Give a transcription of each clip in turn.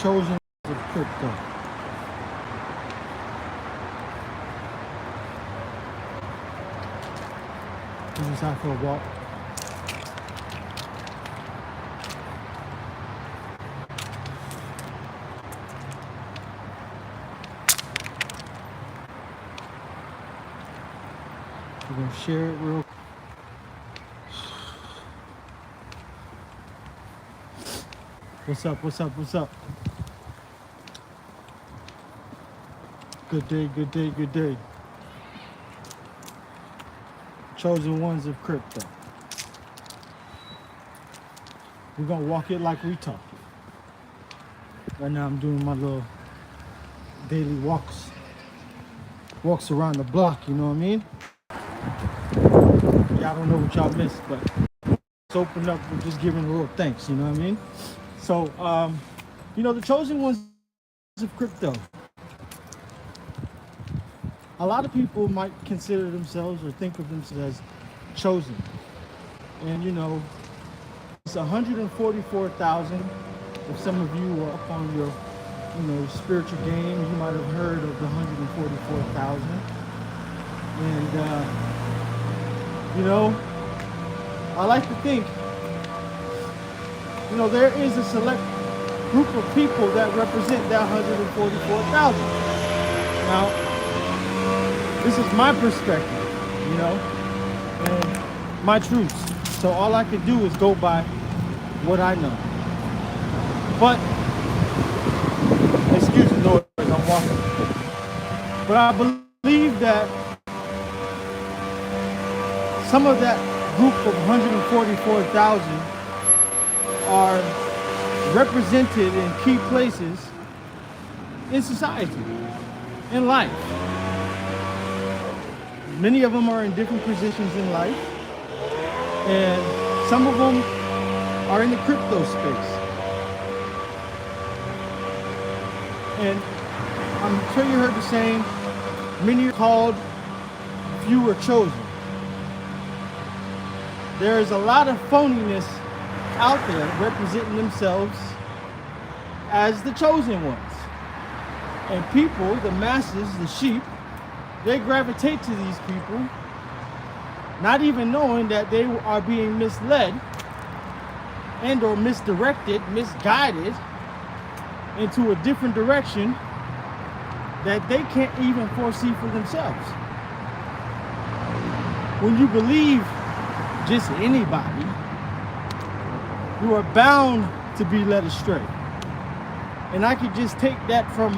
chosen of crypto. This is out for a walk. We're gonna share it real. What's up? What's up? What's up? Good day, good day, good day. Chosen ones of crypto. We're gonna walk it like we talk it. Right now I'm doing my little daily walks around the block, you know what I mean? Y'all don't know what y'all missed, but it's opened up with just giving a little thanks, you know what I mean? So, the chosen ones of crypto. A lot of people might consider themselves or think of themselves as chosen. And it's 144,000. If some of you are up on your, spiritual game, you might have heard of the 144,000. And, I like to think, there is a select group of people that represent that 144,000. Now, this is my perspective, and my truths. So all I can do is go by what I know. But, excuse the noise, I'm walking. But I believe that some of that group of 144,000 are represented in key places in society, in life. Many of them are in different positions in life, and some of them are in the crypto space. And I'm sure you heard the saying, many are called, few are chosen. There is a lot of phoniness out there representing themselves as the chosen ones. And people, the masses, the sheep, they gravitate to these people, not even knowing that they are being misled and or misdirected, misguided into a different direction that they can't even foresee for themselves. When you believe just anybody, you are bound to be led astray. And I could just take that from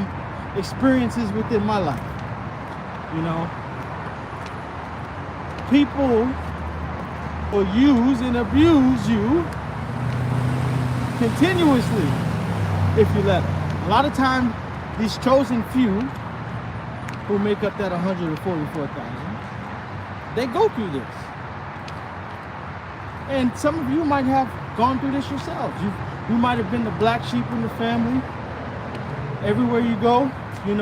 experiences within my life. People will use and abuse you continuously if you let them. A lot of times, these chosen few who make up that 144,000, they go through this. And some of you might have gone through this yourselves. You might have been the black sheep in the family. Everywhere you go, you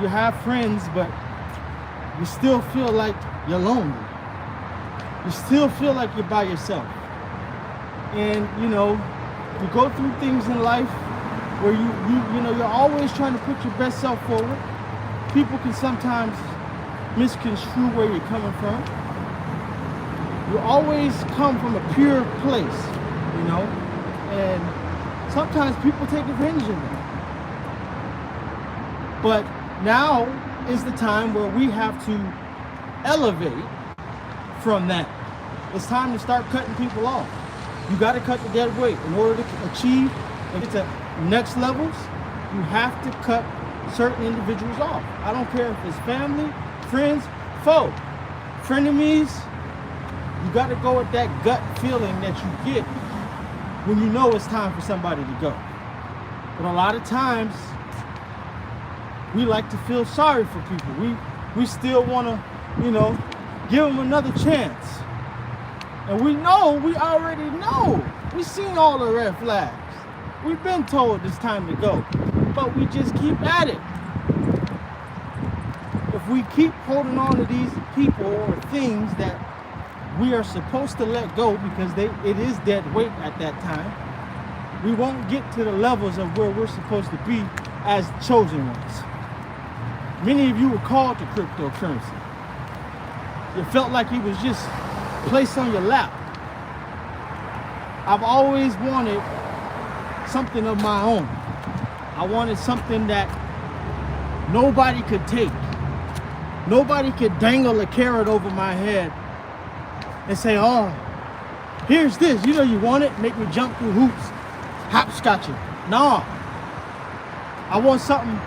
have friends, but you still feel like you're lonely. You still feel like you're by yourself. And, you go through things in life where you're always trying to put your best self forward. People can sometimes misconstrue where you're coming from. You always come from a pure place, and sometimes people take advantage of that. But now is the time where we have to elevate from that. It's time to start cutting people off. You got to cut the dead weight. In order to achieve and get to next levels, you have to cut certain individuals off. I don't care if it's family, friends, foe, frenemies. You got to go with that gut feeling that you get when you know it's time for somebody to go. But a lot of times, we like to feel sorry for people. We still want to, give them another chance. And we already know. We've seen all the red flags. We've been told it's time to go. But we just keep at it. If we keep holding on to these people or things that we are supposed to let go because it is dead weight at that time, we won't get to the levels of where we're supposed to be as chosen ones. Many of you were called to cryptocurrency. You felt like it was just placed on your lap. I've always wanted something of my own. I wanted something that nobody could take. Nobody could dangle a carrot over my head and say, oh, here's this. You know you want it? Make me jump through hoops, hopscotching. No. I want something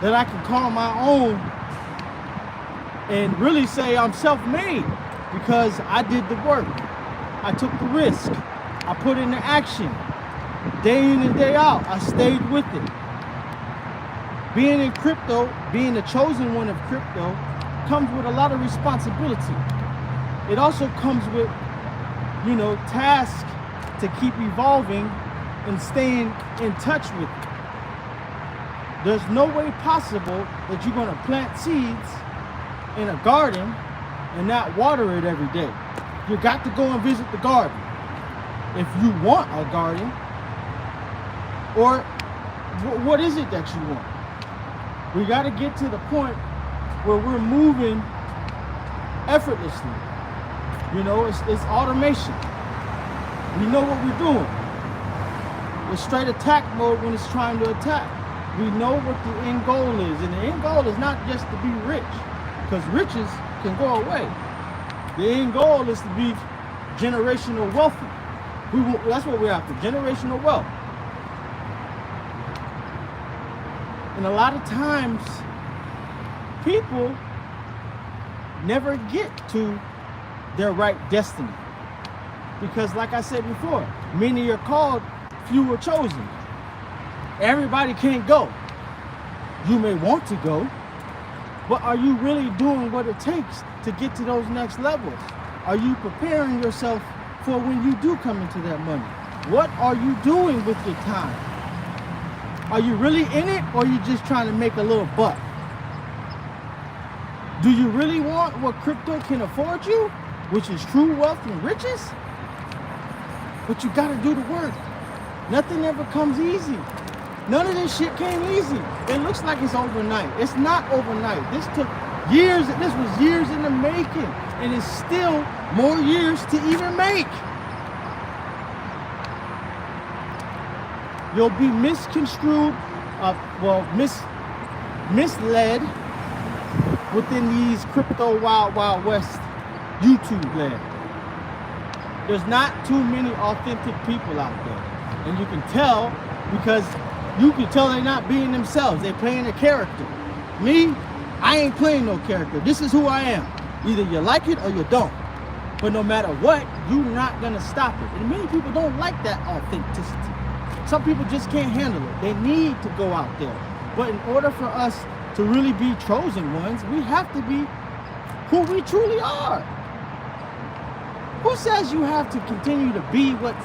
that I can call my own and really say I'm self-made because I did the work. I took the risk. I put into action. Day in and day out, I stayed with it. Being in crypto, being the chosen one of crypto, comes with a lot of responsibility. It also comes with, tasks to keep evolving and staying in touch with it. There's no way possible that you're going to plant seeds in a garden and not water it every day. You got to go and visit the garden if you want a garden. Or what is it that you want? We got to get to the point where we're moving effortlessly. It's automation. We know what we're doing. It's straight attack mode when it's trying to attack. We know what the end goal is. And the end goal is not just to be rich, because riches can go away. The end goal is to be generational wealthy. That's what we're after, generational wealth. And a lot of times, people never get to their right destiny. Because like I said before, many are called, few are chosen. Everybody can't go. You may want to go, but are you really doing what it takes to get to those next levels? Are you preparing yourself for when you do come into that money? What are you doing with your time? Are you really in it, or are you just trying to make a little buck? Do you really want what crypto can afford you, which is true wealth and riches? But you got to do the work. Nothing ever comes easy. None of this shit came easy. It looks like it's overnight. It's not overnight. This took years. This was years in the making, and it's still more years to even make. You'll be misconstrued, misled within these crypto wild west YouTube land. There's not too many authentic people out there, and you can tell because you can tell they're not being themselves. They're playing a character. Me, I ain't playing no character. This is who I am. Either you like it or you don't. But no matter what, you're not gonna stop it. And many people don't like that authenticity. Some people just can't handle it. They need to go out there. But in order for us to really be chosen ones, we have to be who we truly are. Who says you have to continue to be what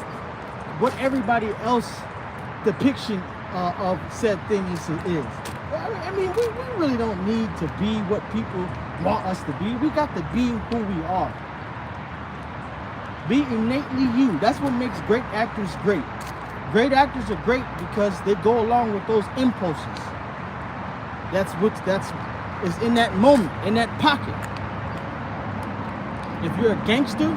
everybody else depiction of said thing is? I mean, we really don't need to be what people want us to be. We got to be who we are. Be innately you. That's what makes great actors great. Great actors are great because they go along with those impulses. That's is in that moment, in that pocket. If you're a gangster,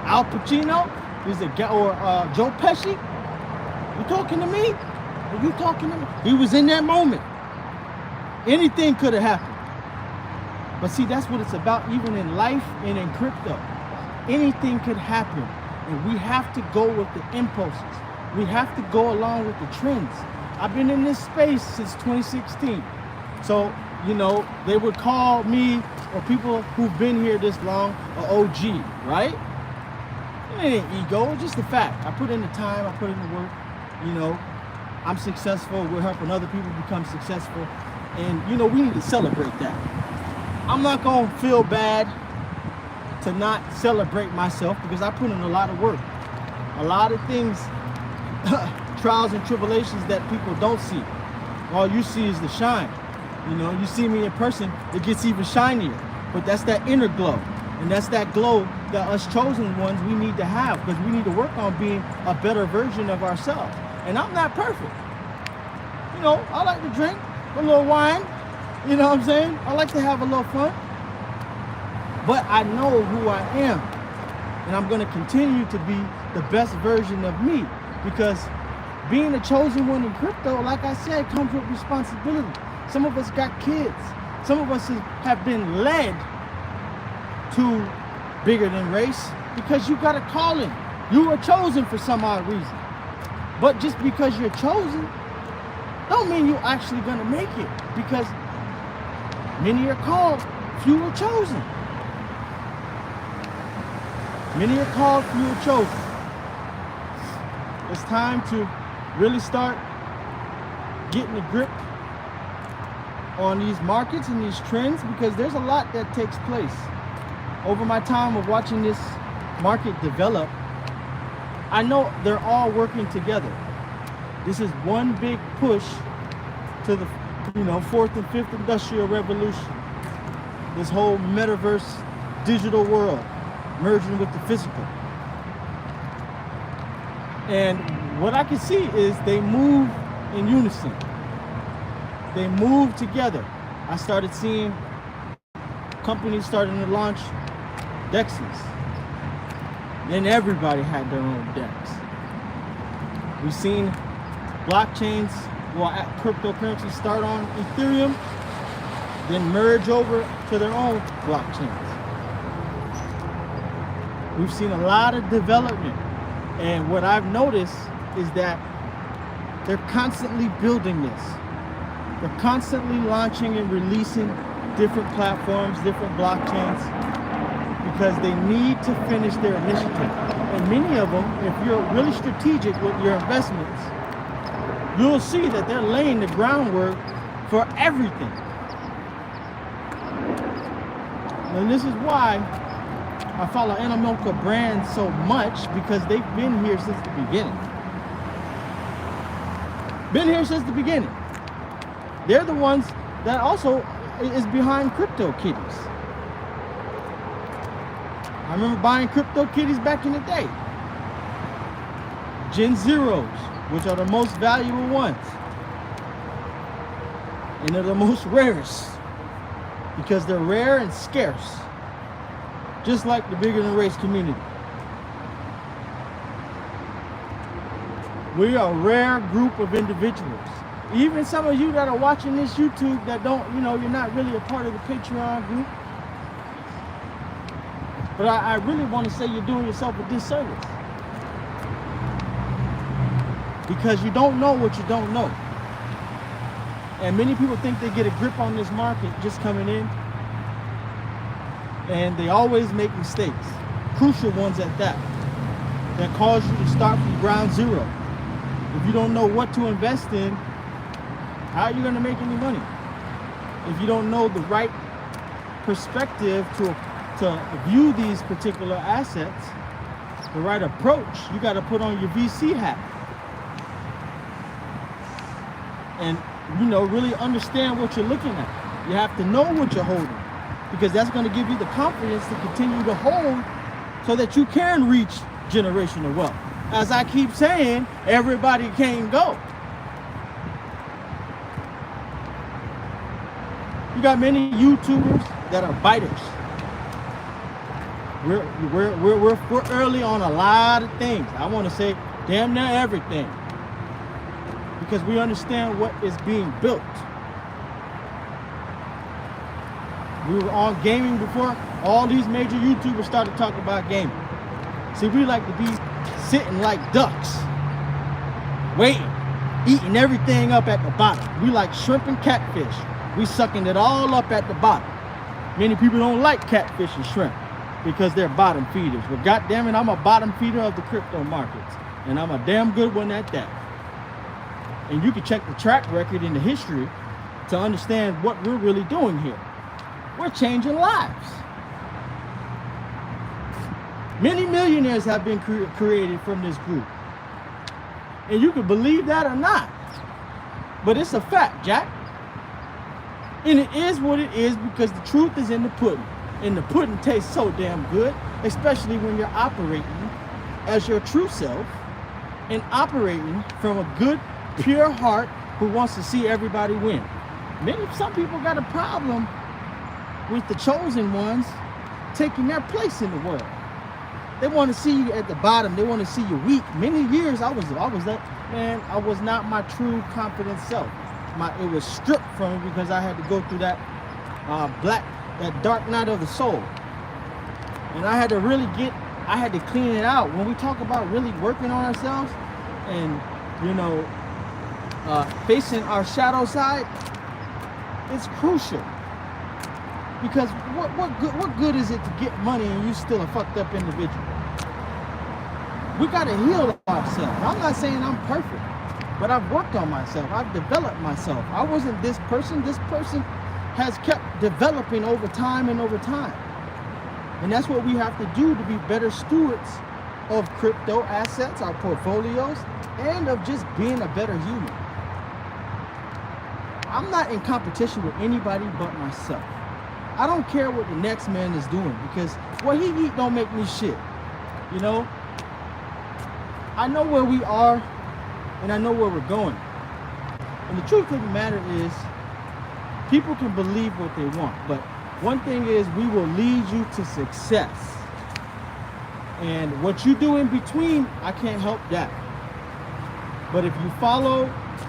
Al Pacino, or Joe Pesci, you talking to me? Are you talking to me? He was in that moment. Anything could have happened. But see, that's what it's about, even in life and in crypto. Anything could happen. And we have to go with the impulses. We have to go along with the trends. I've been in this space since 2016. So, they would call me, or people who've been here this long, an OG, right? It ain't ego, it's just a fact. I put in the time, I put in the work, I'm successful, we're helping other people become successful. And, we need to celebrate that. I'm not gonna feel bad to not celebrate myself because I put in a lot of work. A lot of things, trials and tribulations that people don't see. All you see is the shine. You see me in person, it gets even shinier. But that's that inner glow. And that's that glow that us chosen ones we need to have, because we need to work on being a better version of ourselves. And I'm not perfect. You know, I like to drink a little wine. You know what I'm saying? I like to have a little fun. But I know who I am. And I'm going to continue to be the best version of me, because being a chosen one in crypto, like I said, comes with responsibility. Some of us got kids. Some of us have been led to bigger than race because you got a calling. You were chosen for some odd reason. But just because you're chosen don't mean you're actually going to make it, because many are called, few are chosen. Many are called, few are chosen. It's time to really start getting a grip on these markets and these trends, because there's a lot that takes place. Over my time of watching this market develop, I know they're all working together. This is one big push to the, fourth and fifth industrial revolution. This whole metaverse digital world merging with the physical. And what I can see is they move in unison. They move together. I started seeing companies starting to launch DEXs. Then everybody had their own DEX. We've seen blockchains, cryptocurrencies start on Ethereum, then merge over to their own blockchains. We've seen a lot of development. And what I've noticed is that they're constantly building this. They're constantly launching and releasing different platforms, different blockchains, because they need to finish their initiative. And many of them, if you're really strategic with your investments, you'll see that they're laying the groundwork for everything. And this is why I follow Animoca brand so much, because they've been here since the beginning. Been here since the beginning. They're the ones that also is behind CryptoKitties. I remember buying CryptoKitties back in the day. Gen Zeros, which are the most valuable ones. And they're the most rarest, because they're rare and scarce. Just like the bigger than race community. We are a rare group of individuals. Even some of you that are watching this YouTube that don't, you're not really a part of the Patreon group. But I really want to say you're doing yourself a disservice. Because you don't know what you don't know. And many people think they get a grip on this market just coming in. And they always make mistakes. Crucial ones at that. That cause you to start from ground zero. If you don't know what to invest in, how are you going to make any money? If you don't know the right perspective to view these particular assets, the right approach, you got to put on your VC hat. And, really understand what you're looking at. You have to know what you're holding, because that's going to give you the confidence to continue to hold so that you can reach generational wealth. As I keep saying, everybody can't go. You got many YouTubers that are biters. We're early on a lot of things. I want to say damn near everything, because we understand what is being built. We were on gaming before all these major YouTubers started talking about gaming. See, we like to be sitting like ducks, waiting, eating everything up at the bottom. We like shrimp and catfish. We sucking it all up at the bottom. Many people don't like catfish and shrimp because they're bottom feeders. But goddamn it, I'm a bottom feeder of the crypto markets, and I'm a damn good one at that. And you can check the track record in the history to understand what we're really doing here. We're changing lives. Many millionaires have been created from this group. And you can believe that or not, but it's a fact, Jack. And it is what it is, because the truth is in the pudding. And the pudding tastes so damn good, especially when you're operating as your true self and operating from a good, pure heart who wants to see everybody win. Some people got a problem with the chosen ones taking their place in the world. They want to see you at the bottom. They want to see you weak. Many years I was not my true confident self. It was stripped from me because I had to go through that dark night of the soul. And I had to clean it out. When we talk about really working on ourselves and, facing our shadow side, it's crucial. Because what good is it to get money and you still a fucked up individual? We got to heal ourselves. I'm not saying I'm perfect, but I've worked on myself. I've developed myself. I wasn't this person. This person has kept developing over time and over time. And that's what we have to do to be better stewards of crypto assets, our portfolios, and of just being a better human. I'm not in competition with anybody but myself. I don't care what the next man is doing because what he eat don't make me shit. I know where we are and I know where we're going. And the truth of the matter is, people can believe what they want, but one thing is we will lead you to success. And what you do in between, I can't help that. But if you follow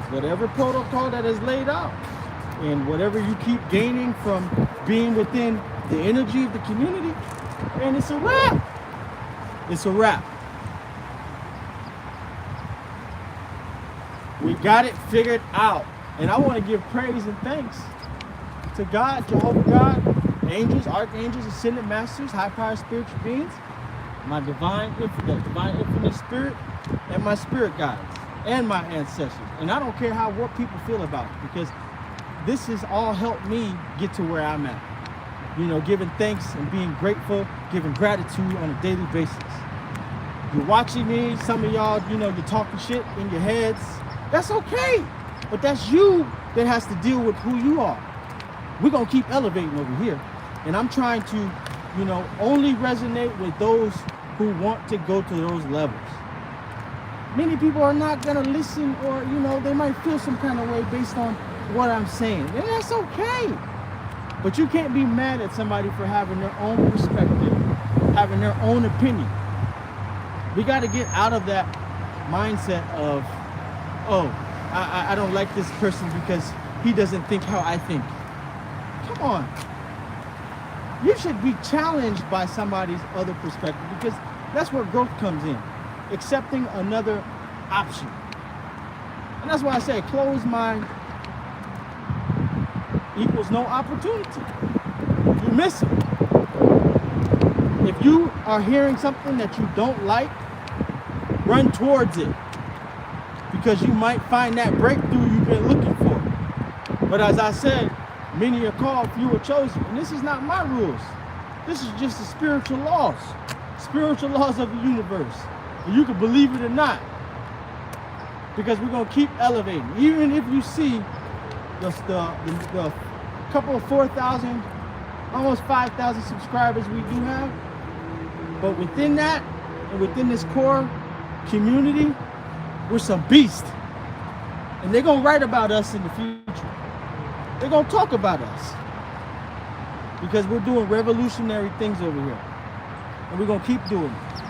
whatever protocol that is laid out and whatever you keep gaining from being within the energy of the community, and it's a wrap. It's a wrap. We got it figured out. And I want to give praise and thanks to God, Jehovah God, angels, archangels, ascended masters, high-powered spiritual beings, my divine infinite spirit, and my spirit guides, and my ancestors. And I don't care what people feel about it, because this has all helped me get to where I'm at. Giving thanks and being grateful, giving gratitude on a daily basis. You're watching me, some of y'all, you're talking shit in your heads. That's okay. But that's you that has to deal with who you are. We're going to keep elevating over here. And I'm trying to, only resonate with those who want to go to those levels. Many people are not going to listen, or, they might feel some kind of way based on what I'm saying. And that's okay. But you can't be mad at somebody for having their own perspective, having their own opinion. We got to get out of that mindset of, I don't like this person because he doesn't think how I think. Come on. You should be challenged by somebody's other perspective, because that's where growth comes in. Accepting another option. And that's why I say closed mind equals no opportunity. You miss it. If you are hearing something that you don't like, run towards it, because you might find that breakthrough you've been looking for. But as I said, many are called, few are chosen. And this is not my rules. This is just the spiritual laws of the universe. And you can believe it or not, because we're going to keep elevating. Even if you see the couple of 4,000, almost 5,000 subscribers we do have, but within that and within this core community, we're some beasts. And they're going to write about us in the future. They're going to talk about us, because we're doing revolutionary things over here. And we're going to keep doing it.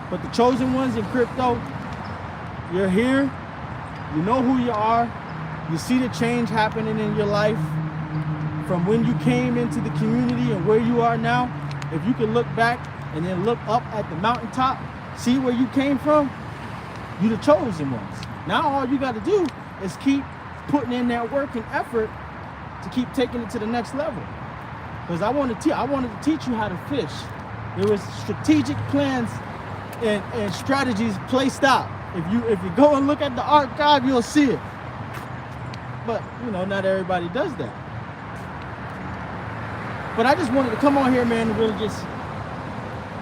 But the chosen ones in crypto, you're here. You know who you are. You see the change happening in your life from when you came into the community and where you are now. If you can look back and then look up at the mountaintop, see where you came from, you're the chosen ones. Now all you got to do is keep putting in that work and effort to keep taking it to the next level. Because I wanted to teach you how to fish. There was strategic plans and strategies placed out. If you go and look at the archive, you'll see it. But not everybody does that. But I just wanted to come on here, man, and really just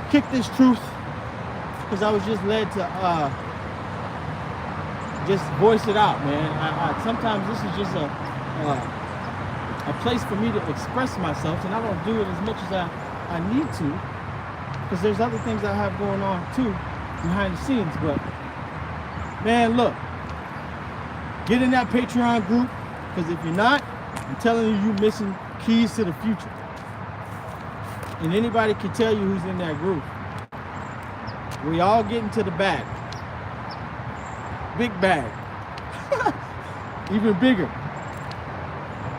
kick this truth, because I was just led to just voice it out, man. Sometimes this is just a place for me to express myself, and I don't do it as much as I need to, because there's other things I have going on too behind the scenes. But man, look, get in that Patreon group, because if you're not, I'm telling you, you're missing keys to the future. And anybody can tell you who's in that group. We all get into the bag. Big bag. Even bigger.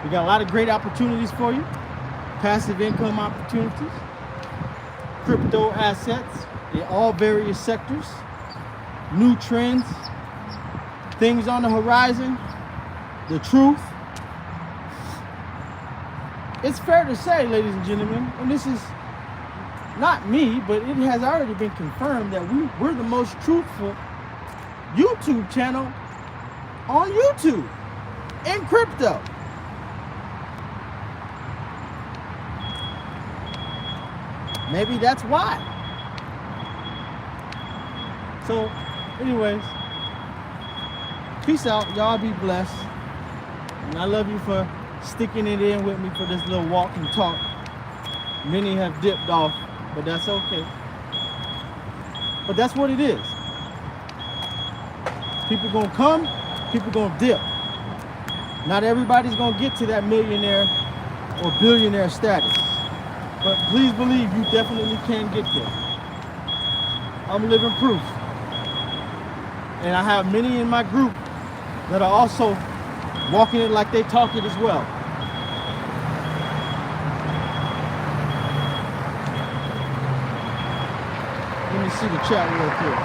We got a lot of great opportunities for you. Passive income opportunities. Crypto assets in all various sectors. New trends. Things on the horizon. The truth. It's fair to say, ladies and gentlemen, and this is not me, but it has already been confirmed that we're the most truthful YouTube channel on YouTube in crypto. Maybe that's why. So, anyways, peace out. Y'all be blessed. And I love you for sticking it in with me for this little walk and talk. Many have dipped off, but that's okay. But that's what it is. People gonna come, people gonna dip. Not everybody's gonna get to that millionaire or billionaire status. But please believe you definitely can get there. I'm living proof. And I have many in my group that are also walking it like they talk it as well. Let me see the chat real quick.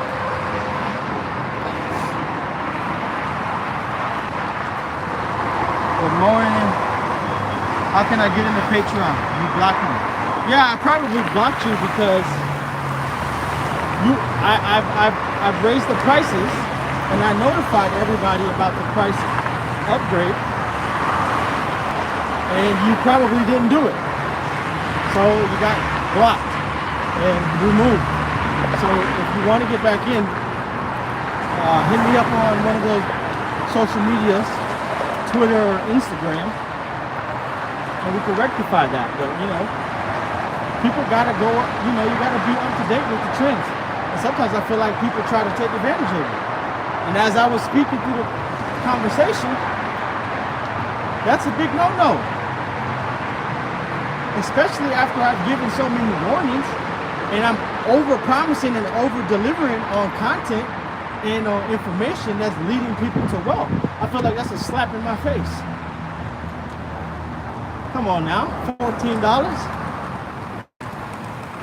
Good morning. How can I get into Patreon? You blocked me. Yeah, I probably blocked you because I've raised the prices and I notified everybody about the price upgrade, and you probably didn't do it, so you got blocked and removed. So if you want to get back in, hit me up on one of those social medias, Twitter or Instagram, and we can rectify that. But you know, people gotta go, you know, you gotta be up to date with the trends, and sometimes I feel like people try to take advantage of it. And as I was speaking through the conversation, that's a big no-no. Especially after I've given so many warnings and I'm over-promising and over-delivering on content and on information that's leading people to wealth. I feel like that's a slap in my face. Come on now, $14.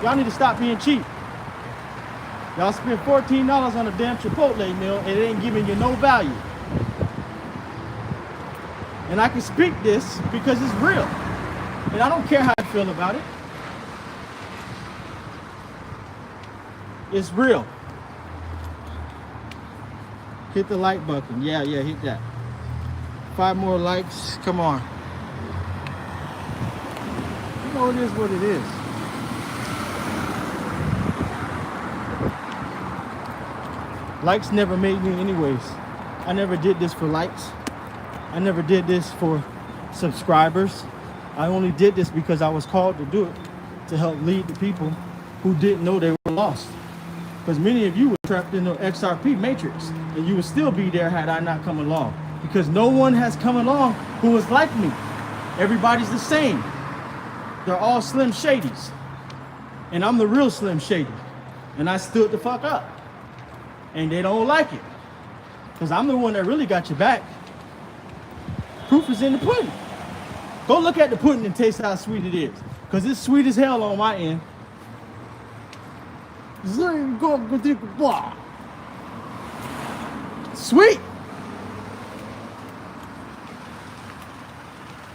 Y'all need to stop being cheap. Y'all spend $14 on a damn Chipotle meal and it ain't giving you no value. And I can speak this because it's real. And I don't care how I feel about it. It's real. Hit the like button. Yeah, hit that. 5 more likes. Come on. You know, it is what it is. Likes never made me anyways. I never did this for likes. I never did this for subscribers. I only did this because I was called to do it, to help lead the people who didn't know they were lost. Because many of you were trapped in the XRP matrix, and you would still be there had I not come along. Because no one has come along who is like me. Everybody's the same. They're all Slim Shadys. And I'm the real Slim Shady. And I stood the fuck up. And they don't like it. Because I'm the one that really got your back. Proof is in the pudding. Go look at the pudding and taste how sweet it is. Because it's sweet as hell on my end. Sweet.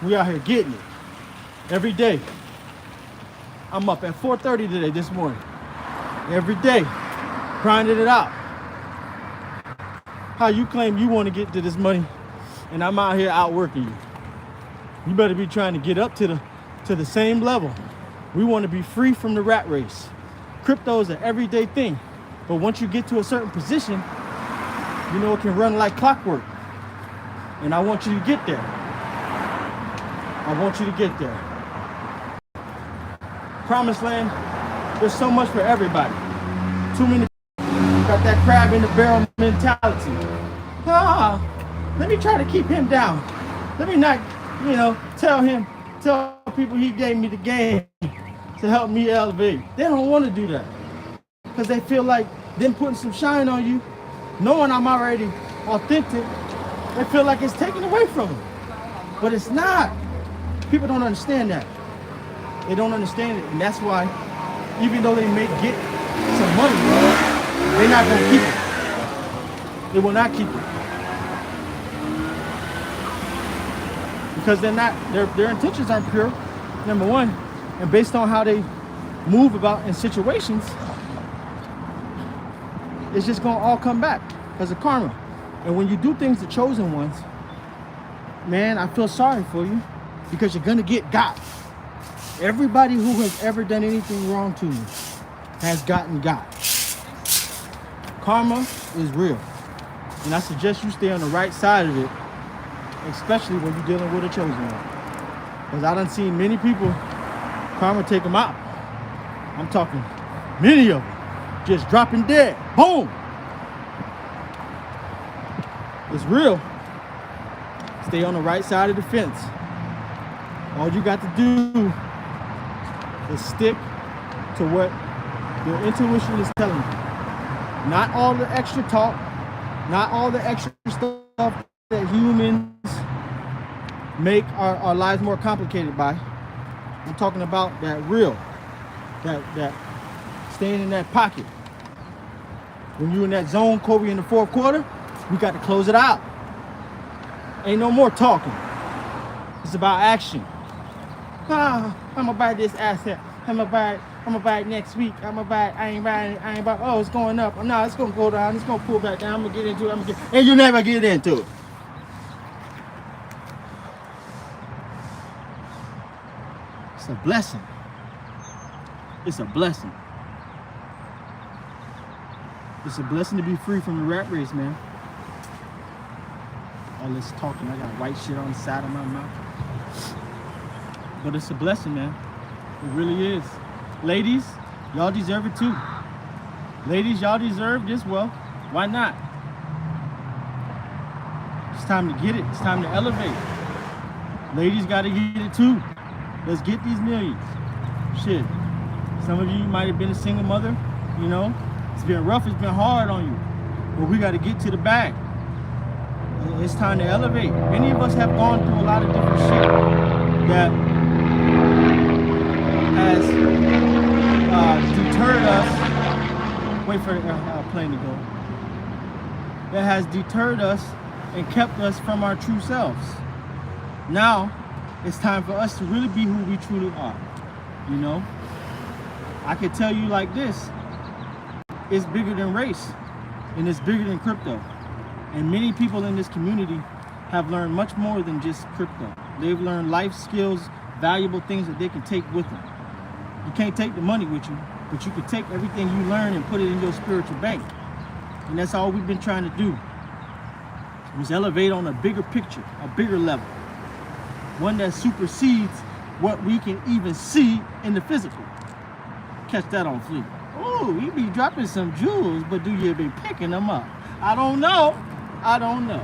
We out here getting it. Every day. I'm up at 4:30 today, this morning. Every day. Grinding it out. How you claim you want to get to this money and I'm out here outworking you? You better be trying to get up to the same level. We want to be free from the rat race. Crypto is an everyday thing, but once you get to a certain position, you know it can run like clockwork. And I want you to get there. I want you to get there. Promised land, there's so much for everybody. Too many people got that crab in the barrel mentality. Let me try to keep him down. Let me not, tell people he gave me the game to help me elevate. They don't want to do that because they feel like them putting some shine on you, knowing I'm already authentic, they feel like it's taken away from them. But it's not. People don't understand that. They don't understand it, and that's why, even though they may get some money, they're not gonna keep it. They will not keep it because they're not. Their intentions aren't pure. Number one, and based on how they move about in situations, it's just gonna all come back because of karma. And when you do things to chosen ones, man, I feel sorry for you because you're gonna get got. Everybody who has ever done anything wrong to you has gotten got. Karma is real. And I suggest you stay on the right side of it, especially when you're dealing with a chosen one. Because I done seen many people, karma take them out. I'm talking many of them just dropping dead. Boom! It's real. Stay on the right side of the fence. All you got to do is stick to what your intuition is telling you. Not all the extra talk, not all the extra stuff that humans make our lives more complicated by. I'm talking about that real, that staying in that pocket. When you're in that zone, Kobe, in the fourth quarter, we got to close it out. Ain't no more talking. It's about action. I'm gonna buy this asset. I'm gonna buy it next week. I ain't buying it. Oh, it's going up. No, it's gonna go down. It's gonna pull back down. I'm gonna get into it. And you never get into it. It's a blessing. It's a blessing. It's a blessing to be free from the rat race, man. All this talking, I got white shit on the side of my mouth. But it's a blessing, man. It really is. Ladies, y'all deserve it too. Ladies, y'all deserve this. Well, why not? It's time to get it. It's time to elevate. Ladies got to get it too. Let's get these millions. Shit. Some of you might have been a single mother. You know, it's been rough. It's been hard on you. But we got to get to the bag. It's time to elevate. Many of us have gone through a lot of different shit that has deterred us. Wait for a plane to go. That has deterred us and kept us from our true selves. Now, it's time for us to really be who we truly are. You know, I can tell you like this: it's bigger than race, and it's bigger than crypto. And many people in this community have learned much more than just crypto. They've learned life skills, valuable things that they can take with them. You can't take the money with you, but you can take everything you learn and put it in your spiritual bank. And that's all we've been trying to do, is elevate on a bigger picture, a bigger level. One that supersedes what we can even see in the physical. Catch that on fleek. Oh, you be dropping some jewels, but do you be picking them up? I don't know. I don't know.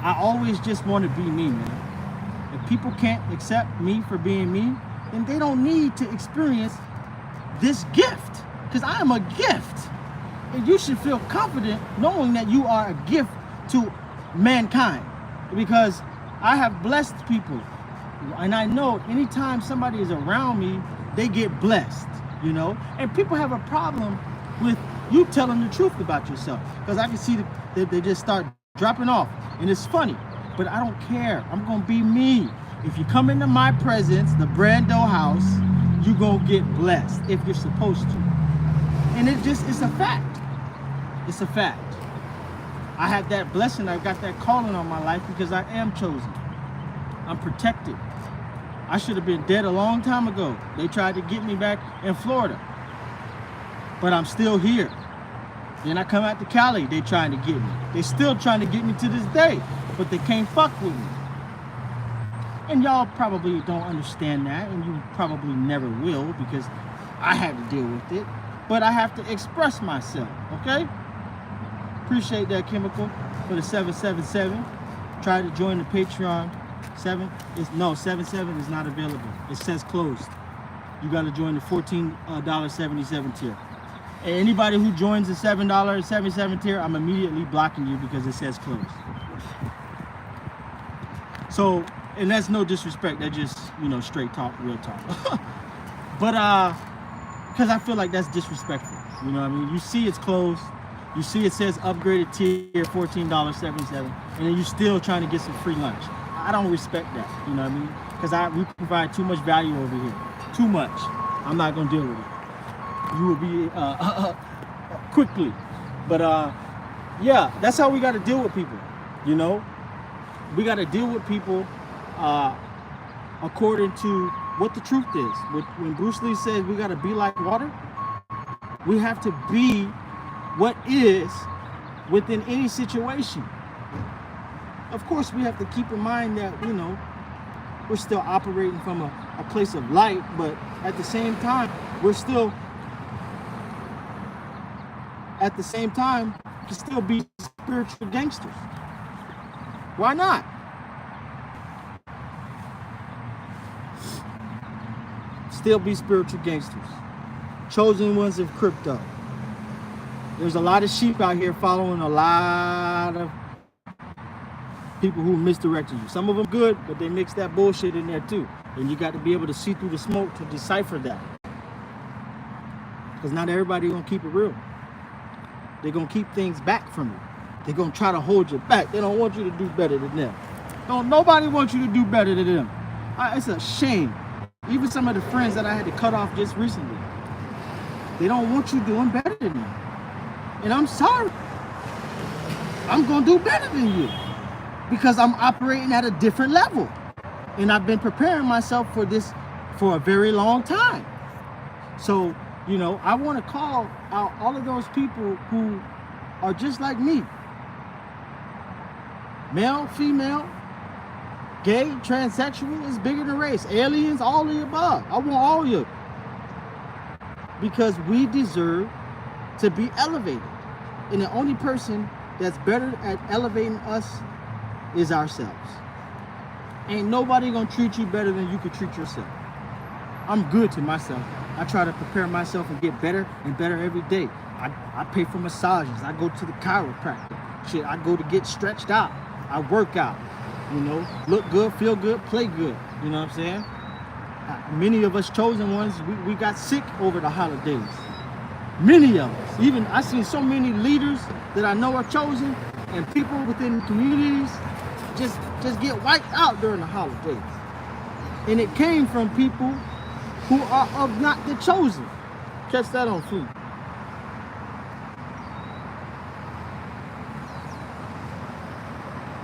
I always just want to be me, man. If people can't accept me for being me, then they don't need to experience this gift. Because I am a gift. And you should feel confident knowing that you are a gift to mankind. Because I have blessed people. And I know anytime somebody is around me, they get blessed, you know? And people have a problem with you telling the truth about yourself. Because I can see that they just start dropping off. And it's funny, but I don't care. I'm going to be me. If you come into my presence, the Brando house, you're going to get blessed if you're supposed to. And it's a fact. It's a fact. I have that blessing. I've got that calling on my life because I am chosen. I'm protected. I should have been dead a long time ago. They tried to get me back in Florida. But I'm still here. Then I come out to Cali, they trying to get me. They still trying to get me to this day, but they can't fuck with me. And y'all probably don't understand that, and you probably never will, because I had to deal with it. But I have to express myself, okay? Appreciate that, Chemical, for the 777. Try to join the Patreon. 77 is not available. It says closed. You got to join the $14.77 tier. And anybody who joins the $7.77 tier, I'm immediately blocking you because it says closed. So, and that's no disrespect. That's just, straight talk, real talk. But, because I feel like that's disrespectful. You know what I mean? You see it's closed. You see it says upgraded tier, $14.77. And then you're still trying to get some free lunch. I don't respect that. You know what I mean? Because we provide too much value over here. Too much. I'm not going to deal with it. You will be quickly. But yeah, that's how we got to deal with people. We got to deal with people according to what the truth is. When Bruce Lee says we got to be like water, we have to be what is within any situation. Of course, we have to keep in mind that we're still operating from a place of light, but at the same time we can still be spiritual gangsters. Why not? Still be spiritual gangsters. Chosen ones of crypto. There's a lot of sheep out here following a lot of people who misdirected you. Some of them good, but they mix that bullshit in there too. And you got to be able to see through the smoke to decipher that. Because not everybody gonna keep it real. They're gonna keep things back from you. They're gonna try to hold you back. They don't want you to do better than them. Nobody wants you to do better than them. It's a shame. Even some of the friends that I had to cut off just recently, they don't want you doing better than them. And I'm sorry. I'm gonna do better than you because I'm operating at a different level. And I've been preparing myself for this for a very long time. So, I want to call out all of those people who are just like me. Male, female, gay, transsexual, is bigger than race. Aliens, all of the above. I want all of you. Because we deserve to be elevated. And the only person that's better at elevating us is ourselves. Ain't nobody gonna treat you better than you could treat yourself. I'm good to myself. I try to prepare myself and get better and better every day. I pay for massages. I go to the chiropractor. Shit, I go to get stretched out. I work out. Look good, feel good, play good. You know what I'm saying? Many of us chosen ones, we got sick over the holidays. Many of us. Even I seen so many leaders that I know are chosen, and people within communities just get wiped out during the holidays. And it came from people who are of not the chosen. Catch that on Fleet.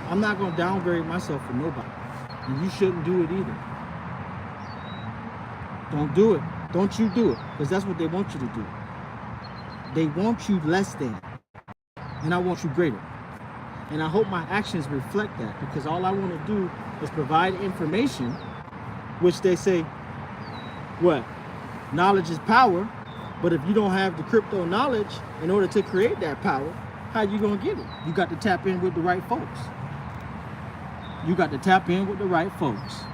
I'm not gonna downgrade myself for nobody. And you shouldn't do it either. Don't do it. Don't you do it. Because that's what they want you to do. They want you less than. And I want you greater. And I hope my actions reflect that, because all I want to do is provide information, which they say, what? Knowledge is power. But if you don't have the crypto knowledge in order to create that power, how you gonna get it? You got to tap in with the right folks. You got to tap in with the right folks.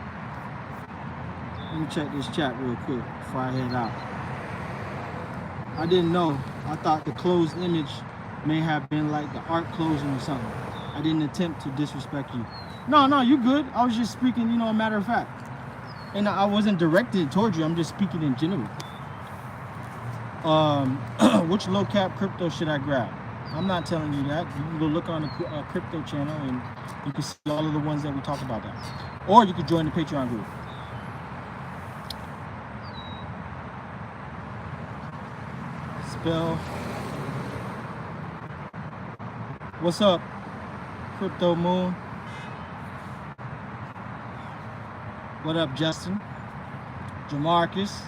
Let me check this chat real quick before I head out. I didn't know. I thought the closed image may have been like the art closing or something. I didn't attempt to disrespect you. No, you good. I was just speaking, a matter of fact. And I wasn't directed towards you. I'm just speaking in general. Which low cap crypto should I grab? I'm not telling you that. You can go look on the crypto channel and you can see all of the ones that we talk about that. Or you could join the Patreon group. Spell. What's up, Crypto Moon? What up, Justin? Jamarcus,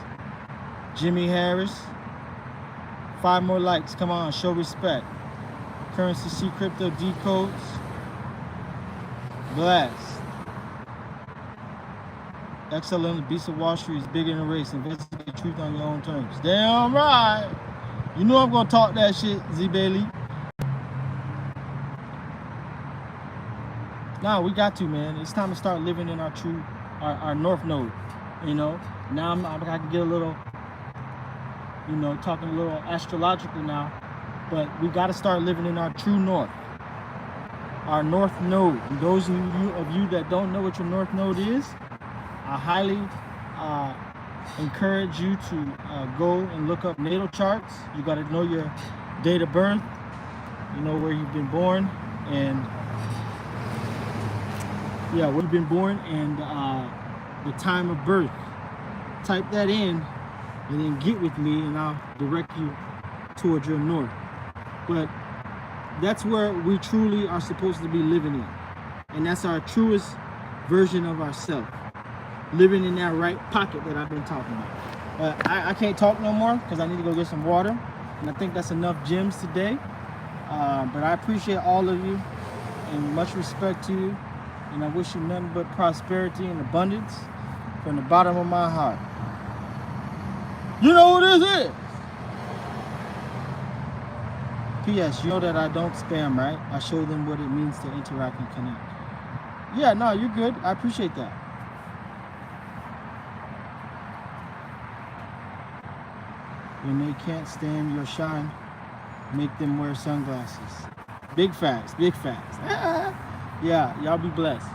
Jimmy Harris, 5 more likes. Come on, show respect. Currency C Crypto decodes. Blast. XLM, the Beast of Wall Street is bigger than race. Investigate truth on your own terms. Damn right. You know I'm gonna talk that shit, Z Bailey. Nah, we got to, man. It's time to start living in our true, our North Node. You know, now I can get a little, you know, talking a little astrological now, but we got to start living in our true North, our North Node. And those of you that don't know what your North Node is, I highly encourage you to go and look up natal charts. You got to know your date of birth, you know where you've been born, and yeah, where you've been born, and the time of birth. Type that in and then get with me and I'll direct you towards your north. But that's where we truly are supposed to be living in. And that's our truest version of ourselves. Living in that right pocket that I've been talking about. I can't talk no more because I need to go get some water. And I think that's enough gems today. But I appreciate all of you and much respect to you. And I wish you nothing but prosperity and abundance from the bottom of my heart. You know who this is? P.S. You know that I don't spam, right? I show them what it means to interact and connect. Yeah, no, you're good. I appreciate that. When they can't stand your shine, make them wear sunglasses. Big facts, big facts. Yeah, y'all be blessed.